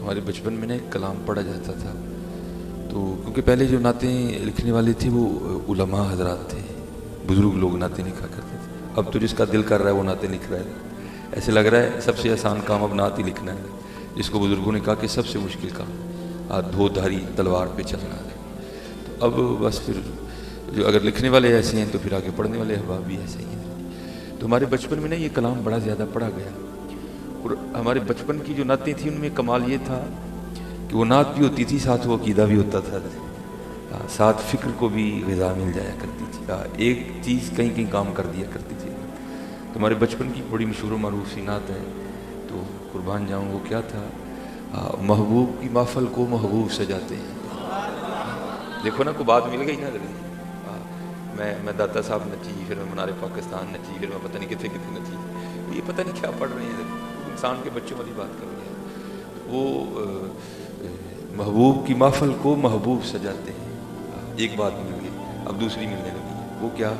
ہمارے بچپن میں نا ایک کلام پڑھا جاتا تھا، تو کیونکہ پہلے جو نعتیں لکھنے والے تھے وہ علماء حضرات تھے، بزرگ لوگ نعتیں لکھا کرتے تھے۔ اب تو جس کا دل کر رہا ہے وہ نعتیں لکھ رہا ہے، ایسے لگ رہا ہے سب سے آسان کام اب نعت ہی لکھنا ہے، جس کو بزرگوں نے کہا کہ سب سے مشکل کام دھو دھاری تلوار پہ چلنا ہے۔ تو اب بس پھر جو اگر لکھنے والے ایسے ہیں تو پھر آگے پڑھنے والے احباب بھی ایسے ہی ہیں۔ تو ہمارے بچپن میں نا یہ کلام بڑا زیادہ پڑھا گیا، اور ہمارے بچپن کی جو نعتیں تھیں ان میں کمال یہ تھا کہ وہ نعت بھی ہوتی تھی، ساتھ وہ عقیدہ بھی ہوتا تھا، ساتھ فکر کو بھی غذا مل جایا کرتی تھی، ایک چیز کہیں کہیں کام کر دیا کرتی تھی۔ تو ہمارے بچپن کی بڑی مشہور و معروف سی نعت ہے، تو قربان جاؤں وہ کیا تھا، محبوب کی محفل کو محبوب سجاتے ہیں۔ دیکھو نا، کو بات مل گئی نا، میں داتا صاحب نچی، پھر میں منار پاکستان نچی، پھر میں پتہ نہیں کتنے کتنے نچی، یہ پتہ نہیں کیا پڑھ رہے ہیں، انسان کے بچوں والی بات کر رہے ہیں۔ وہ محبوب کی محفل کو محبوب سجاتے ہیں، ایک بات مل گئی، اب دوسری ملنے لگی، وہ کیا،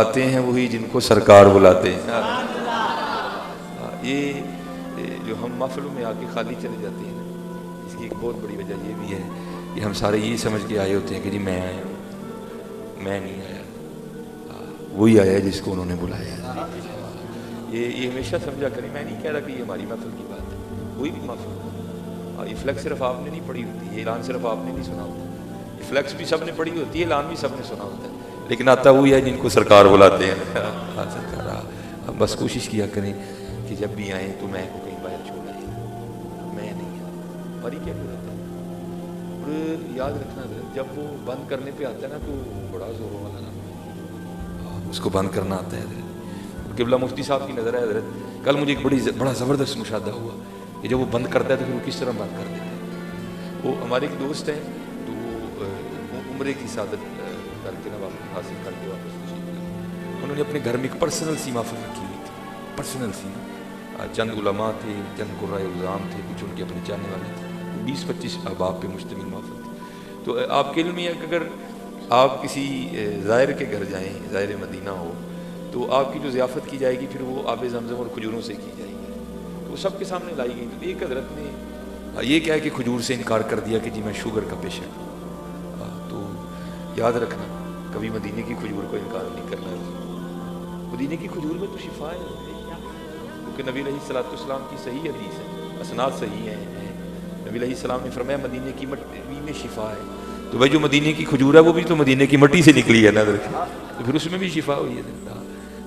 آتے ہیں وہی جن کو سرکار بلاتے ہیں۔ یہ جو ہم محفلوں میں آ کے خالی چلے جاتے ہیں، اس کی ایک بہت بڑی وجہ یہ بھی ہے کہ ہم سارے یہ سمجھ کے آئے ہوتے ہیں کہ جی میں آیا ہوں، میں نہیں آیا، وہی آیا ہے جس کو انہوں نے بلایا ہے۔ یہ ہمیشہ سمجھا کریں، میں نہیں کہہ رہا کہ یہ ہماری محفل کی بات ہے، کوئی بھی محفل، یہ فلیکس صرف آپ نے نہیں پڑھی ہوتی، یہ اعلان صرف آپ نے نہیں سنا ہوتا، یہ فلیکس بھی سب نے پڑھی ہوتی ہے، اعلان بھی سب نے سنا ہوتا ہے، لیکن آتا وہی ہے جن کو سرکار بلاتے ہیں۔ سرکار، بس کوشش کیا کریں کہ جب بھی آئیں تو میں کو کہیں باہر چھوڑ آئیں، میں نہیں آتا، ہماری کیا ضرورت ہے۔ اور یاد رکھنا جب وہ بند کرنے پہ آتا ہے نا تو بڑا زور والا نا، اس کو بند کرنا آتا ہے حضرت۔ قبلہ مفتی صاحب کی نظر ہے حضرت، کل مجھے ایک بڑا زبردست مشاہدہ ہوا کہ جب وہ بند کرتا ہے تو پھر وہ کس طرح بند کر دیتا ہے۔ وہ ہمارے ایک دوست ہیں، تو وہ عمرے کی سعادت کر کے نا واپس حاصل کر کے واپس تشریف لائے، انہوں نے اپنے گھر میں ایک پرسنل سی محفل رکھی ہوئی تھی، پرسنل سی، چند علماء تھے، چند قرائے عظام تھے، کچھ ان کے اپنے چاہنے والے تھے، 20-25 احباب پہ مشتمل محفل تھی۔ تو آپ کے علم میں اگر آپ کسی زائر کے گھر جائیں، زائر مدینہ ہو، تو آپ کی جو ضیافت کی جائے گی پھر وہ آب زمزم اور کھجوروں سے کی جائے گی، تو وہ سب کے سامنے لائی گئی۔ تو ایک حضرت نے یہ کہا کہ کھجور سے انکار کر دیا کہ جی میں شوگر کا پیشنٹ ہوں۔ تو یاد رکھنا، کبھی مدینے کی کھجور کو انکار نہیں کرنا، مدینے کی کھجور میں تو شفا ہے، کیونکہ نبی علیہ الصلوۃ والسلام کی صحیح حدیث ہے، اسناد صحیح ہیں، نبی علیہ السلام نے فرمایا مدینے کی مٹی میں شفا ہے۔ تو بھائی جو مدینے کی کھجور ہے وہ بھی تو مدینے کی مٹی سے نکلی ہے نا، تو پھر اس میں بھی شفا ہوئی ہے۔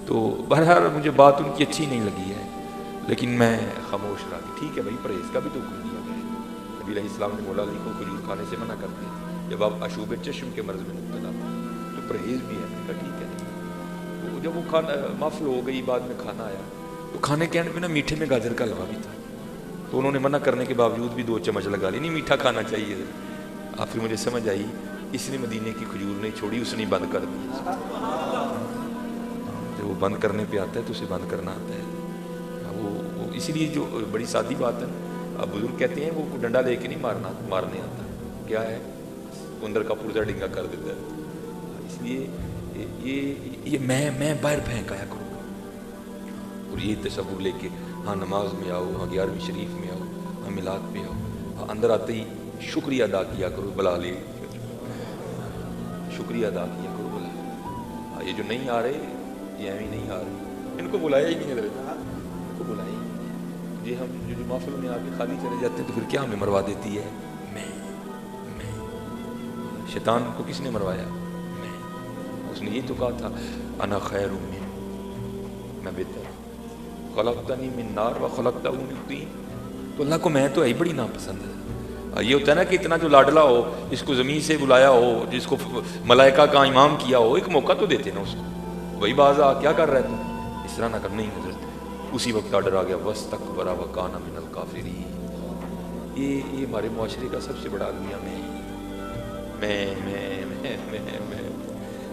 تو بہرحال مجھے بات ان کی اچھی نہیں لگی ہے، لیکن میں خاموش رہا کہ ٹھیک ہے بھائی، پرہیز کا بھی تو حکم دیا گیا ہے، نبی علیہ السلام نے مولا علی کو کھجور کھانے سے منع کر دیا جب آپ عشوب چشم کے مرض میں مبتلا تھے، تو پرہیز بھی ہے، میں کہا ٹھیک ہے۔ تو جب وہ کھانا محفل ہو گئی، بعد میں کھانا آیا، تو کھانے کے اینڈ پہ نا میٹھے میں گاجر کا حلوہ بھی تھا، تو انہوں نے منع کرنے کے باوجود بھی 2 چمچ لگا لی، نہیں میٹھا کھانا چاہیے۔ پھر مجھے سمجھ آئی اس نے مدینے کی کھجور نہیں چھوڑی، اس نے بند کر دی۔ جب وہ بند کرنے پہ آتا ہے تو اسے بند کرنا آتا ہے، وہ اسی لیے جو بڑی سادی بات ہے، اب بزرگ کہتے ہیں وہ ڈنڈا لے کے نہیں مارنے آتا، کیا ہے اندر کا پرزا ڈنگا کر دیتا ہے۔ اس لیے یہ میں باہر پھینک آیا کروں گا، اور یہ تصور لے کے ہاں نماز میں آؤ، ہاں 11ویں شریف میں آؤ، ہاں میلاد پہ آؤ، ہاں اندر آتے ہی شکریہ ادا کیا کرو، بلا لے شکریہ ادا کیا کرو، بلا۔ یہ جو نہیں آ رہے، یہ ایویں نہیں آ رہے، ان کو بلایا ہی نہیں حضرت، ان کو بلایا ہی نہیں۔ یہ ہم جو محفل میں آ کے خالی چلے جاتے ہیں تو پھر کیا ہمیں مروا دیتی ہے، میں شیطان کو کس نے مروایا، میں۔ اس نے یہ تو کہا تھا انا خیر من، میں بہتر، خلقتنی من نار و خلقتہ من طین، تو اللہ کو میں تو بڑی ناپسند ہے۔ یہ ہوتا ہے نا کہ اتنا جو لاڈلا ہو، جس کو زمین سے بلایا ہو، جس کو ملائکہ کا امام کیا ہو، ایک موقع تو دیتے نا اس کو، وہی باز آ کیا کر رہا ہے تو اس طرح نہ کر، نہیں حضرت اسی وقت آڈر آ گیا وَاسْتَكْبَرَ وَكَانَ مِنَ الْكَافِرِينَ۔ یہ ہمارے معاشرے کا سب سے بڑا المیہ میں،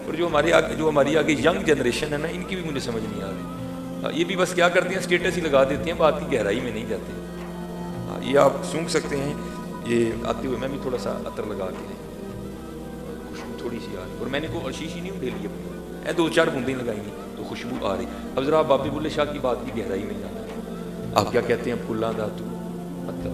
اور جو ہماری آگے ینگ جنریشن ہے نا، ان کی بھی مجھے سمجھ نہیں آ رہی، یہ بھی بس کیا کرتے ہیں، اسٹیٹس ہی لگا دیتے ہیں، بات کی گہرائی میں نہیں جاتے۔ یہ آپ سونگ سکتے ہیں، یہ آتے ہوئے میں بھی تھوڑا سا عطر لگا کے، خوشبو تھوڑی سی آ رہی، اور میں نے کوئی شیشی نہیں ڈھیلی اپنی، 2-4 بوندیں لگائیں گی تو خوشبو آ رہی۔ اب ذرا بابی بلے شاہ کی بات کی گہرائی میں جانا، آپ کیا کہتے ہیں، پھلاں دا تو عطر،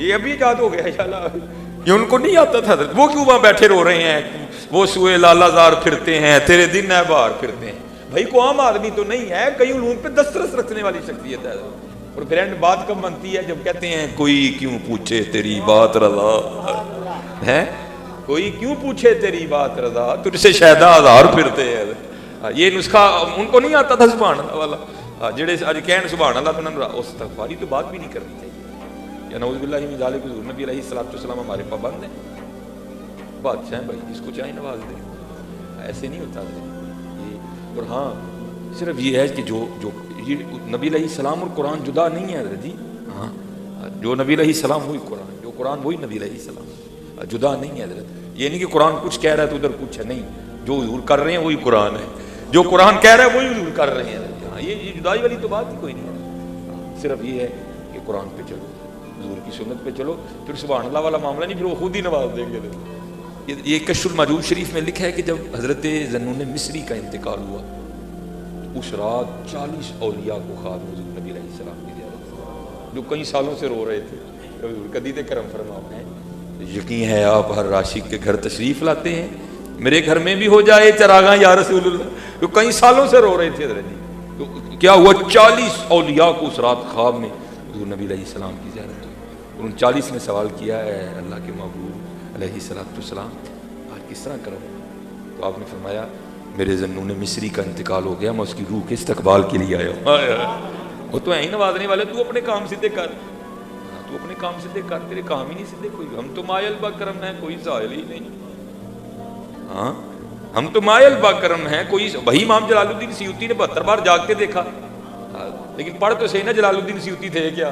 یہ ابھی ایجاد ہو گیا انشاءاللہ، یہ ان کو نہیں آتا تھا حضرت، وہ کیوں وہاں بیٹھے رو رہے ہیں، وہ سوئے لالا زار پھرتے ہیں، تیرے دن ہے بہار پھرتے ہیں. بھائی کو عام آدمی تو نہیں ہے، کئی علوم پہ دسترس رکھنے والی شخصیت ہے. اور برینڈ بات کب بنتی ہے جب کہتے ہیں کوئی کیوں پوچھے تیری بات رضا ہے، کوئی کیوں پوچھے تیری بات رضا، تجھ سے شہدا ہزار پھرتے ہیں. یہ نسخہ ان کو نہیں آتا تھا سبحان اللہ والا، جڑے اج کہن سبحان اللہ تو انہوں نے استغفاری تو بات بھی نہیں کرنی چاہیے. یا نعوذ باللہ من ذالک، حضور نبی علیہ الصلوۃ والسلام ہمارے پابند ہیں، بادشاہ ہیں بھائی، جس کو چاہے نواز دے، ایسے نہیں ہوتا ہے یہ. اور ہاں صرف یہ ہے کہ جو یہ نبی علیہ السلام اور قرآن جدا نہیں ہے حضرت جی. ہاں جو نبی علیہ السلام وہی قرآن، جو قرآن وہی نبی علیہ السلام، جدا نہیں ہے حضرت. یہ نہیں کہ قرآن کچھ کہہ رہا ہے تو ادھر کچھ ہے، نہیں، جو حضور کر رہے ہیں وہی قرآن ہے، جو قرآن کہہ رہا ہے وہی حضور کر رہے ہیں. ہاں یہ جدائی والی تو بات ہی کوئی نہیں ہے. صرف یہ ہے کہ قرآن پہ چلو، حضور کی سنت پہ چلو، پھر سبحان اللہ والا معاملہ نہیں، پھر وہ خود ہی نواز دیں گے. یہ کشف المعجوب شریف میں لکھا ہے کہ جب حضرت ذنون مصری کا انتقال ہوا، اس رات 40 اولیاء کو خواب حضور نبی علیہ السلام کی زیارت، جو کئی سالوں سے رو رہے تھے. حضور قدید کرم فرماؤ ہیں، یقین ہے آپ ہر عاشق کے گھر تشریف لاتے ہیں، میرے گھر میں بھی ہو جائے چراغاں یا رسول اللہ. جو کئی سالوں سے رو رہے تھے حضرت جی، تو کیا ہوا 40 اولیاء کو اس رات خواب میں حضور نبی علیہ السلام کی زیارت ہوئی. اور ان 40 نے سوال کیا ہے اللہ کے محبوب علیہ الصلوۃ والسلام آج کس طرح کروں؟ تو آپ نے فرمایا میرے ذنون مصری کا انتقال ہو گیا، میں اس کی روح کے استقبال کے لیے آیا ہوں. وہ تو ہیں ہی نوازنے والے، تو اپنے کام سیدھے کر، تو اپنے کام سیدھے کر، تیرے کام ہی نہیں سیدھے کوئی. ہم تو مائل با کرم ہیں، کوئی سائل ہی نہیں. ہاں ہم تو مائل با کرم ہیں کوئی. وہی امام جلال الدین سیوطی نے 72 بار جاگ کے دیکھا، لیکن پڑھ تو صحیح نا جلال الدین سیوطی تھے کیا؟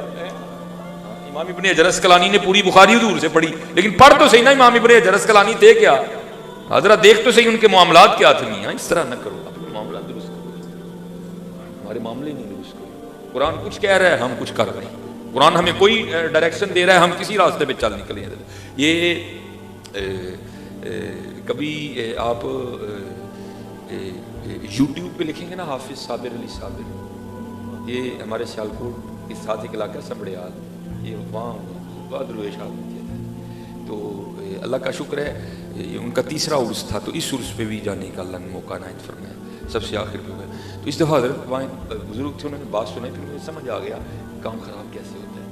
امام ابن حجر اسقلانی نے پوری بخاری حضور سے پڑھی، لیکن پڑھ تو صحیح نا امام ابن حجر اسقلانی تھے کیا؟ حضرت دیکھ تو صحیح ان کے معاملات کیا تھے. نہیں اس طرح نہ کرو، اپنے معاملات درست کرو، ہمارے معاملے نہیں درست کرو. قرآن کچھ کہہ رہا ہے، ہم کچھ کر رہے ہیں. قرآن ہمیں کوئی ڈائریکشن دے رہا ہے، ہم کسی راستے پہ چل نکلے ہیں. یہ کبھی آپ یوٹیوب پہ لکھیں گے نا حافظ صابر علی صابر، یہ ہمارے سیالکوٹ کے ساتھ ایک علاقہ سمڑیال، یہ وہاں بہت رویش آدمی کیا تھا. تو اللہ کا شکر ہے ان کا تیسرا عرس تھا، تو اس عرس پہ بھی جانے کا اللہ نے موقع عنایت فرمایا، سب سے آخر پہ ہوا. تو اس دفعہ حضرت وہاں بزرگ تھے، انہوں نے بات سنائی، پھر مجھے سمجھ آ گیا کام خراب کیسے ہوتا ہے.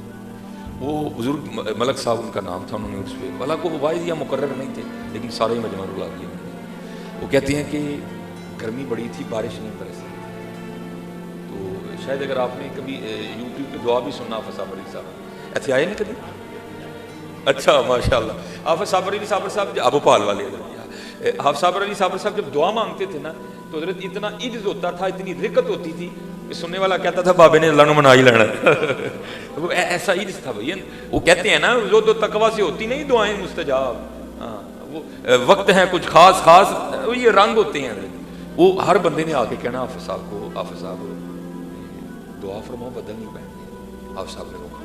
وہ بزرگ ملک صاحب ان کا نام تھا، انہوں نے عرس پہ، حالانکہ وہ واعظ یا مقرر نہیں تھے، لیکن سارے ہی مجمع بلا دیا. وہ کہتے ہیں کہ گرمی بڑی تھی، بارش نہیں برس رہی. تو شاید اگر آپ نے کبھی یوٹیوب پہ دعا بھی سننا حافظ صابر علی صاحب، ایسے آئے نہیں کبھی؟ اچھا ماشاء اللہ. حافظ صابر علی صابر صاحب ابو پال والے حضرت، حافظ صابر علی صابر صاحب جب دعا مانگتے تھے نا تو حضرت اتنا عجز ہوتا تھا، اتنی رقت ہوتی تھی کہ سننے والا کہتا تھا بابے نے اللہ نے منا ہی لینا. وہ ایسا عجز تھا بھائی. وہ کہتے ہیں نا جو تو تقویٰ سے ہوتی نہیں دعائیں مستجاب، ہاں وہ وقت ہیں کچھ خاص خاص، یہ رنگ ہوتے ہیں. وہ ہر بندے نے آ کے کہنا حافظ صاحب کو، حافظ صاحب دعا فرماؤ بدل نہیں پہنتے. حافظ صاحب نے روکا.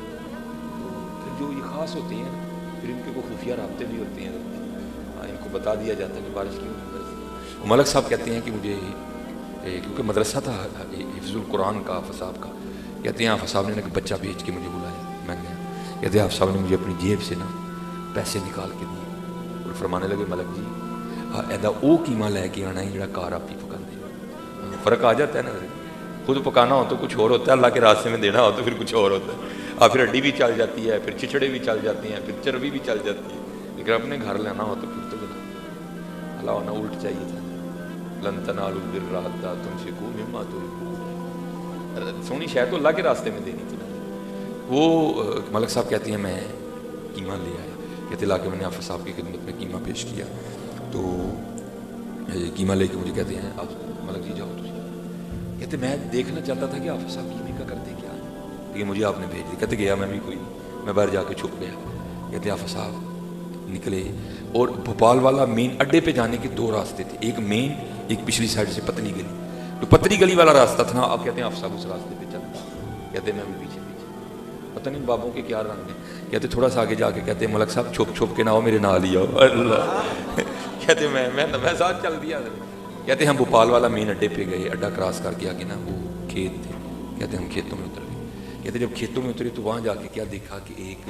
پھر جو یہ خاص ہوتے ہیں پھر ان کے کو خفیہ رابطے بھی ہوتے ہیں، ان کو بتا دیا جاتا ہے کہ بارش کیوں نہیں برسی. ملک صاحب کہتے ہیں کہ مجھے کیونکہ مدرسہ تھا حفظ القرآن کا حافظ صاحب کا، کہتے ہیں حافظ صاحب نے ایک بچہ بھیج کے مجھے بلایا، میں گیا. کہتے ہیں حافظ صاحب نے مجھے اپنی جیب سے نا پیسے نکال کے دیے اور فرمانے لگے ملک جی ایدا او قیمہ لے کے آنا ہے جڑا کار آپ ہی پکا دے. فرق آ جاتا ہے نا، خود پکانا ہو تو کچھ اور ہوتا ہے، اللہ کے راستے میں دینا ہو تو پھر کچھ اور ہوتا ہے. پھر ہڈی بھی چل جاتی ہے، پھر چچڑے بھی چل جاتی ہیں، پھر چربی بھی چل جاتی ہے. لیکن اپنے گھر لینا ہو تو پھر تو بنا اللہ ہونا الٹ چاہیے تھا. لن تنالوا البر حتى تنفقوا مما تحبون. سونی شے تو اللہ کے راستے میں دینی تھی. وہ ملک صاحب کہتے ہیں میں قیمہ لے آیا. کہتے لا کے میں نے حافظ صاحب کی خدمت میں قیمہ پیش کیا. تو قیمہ لے کے مجھے کہتے ہیں آپ ملک جی جاؤ. کہتے میں دیکھنا چاہتا تھا کہ حافظ صاحب قیمے کا کرتے کیا، لیکن مجھے آپ نے بھیج دیا. کہتے گیا میں بھی کوئی نہیں، میں باہر جا کے چھپ گیا. کہتے حافظ صاحب نکلے اور بھوپال والا مین اڈے پہ جانے کے 2 راستے تھے، ایک مین ایک پچھلی سائڈ سے پتلی گلی. تو پتلی گلی والا راستہ تھا نا، آپ کہتے ہیں حافظ صاحب اس راستے پہ چل. کہتے میں بھی پیچھے پیچھے، پتہ نہیں بابوں کے کیا رنگ ہیں. کہتے تھوڑا سا آگے جا کے کہتے ہیں ملک صاحب چھپ چھپ کے نہ ہو میرے نال ہی آؤ. اللہ کہتے میں ساتھ چل دیا. کہتے ہم بھوپال والا مین اڈے پہ گئے، اڈا کراس کر کے آگے نا وہ کھیت تھے. کہتے ہم کھیتوں میں اتر گئے. کہتے جب کھیتوں میں اترے تو وہاں جا کے کیا دیکھا کہ ایک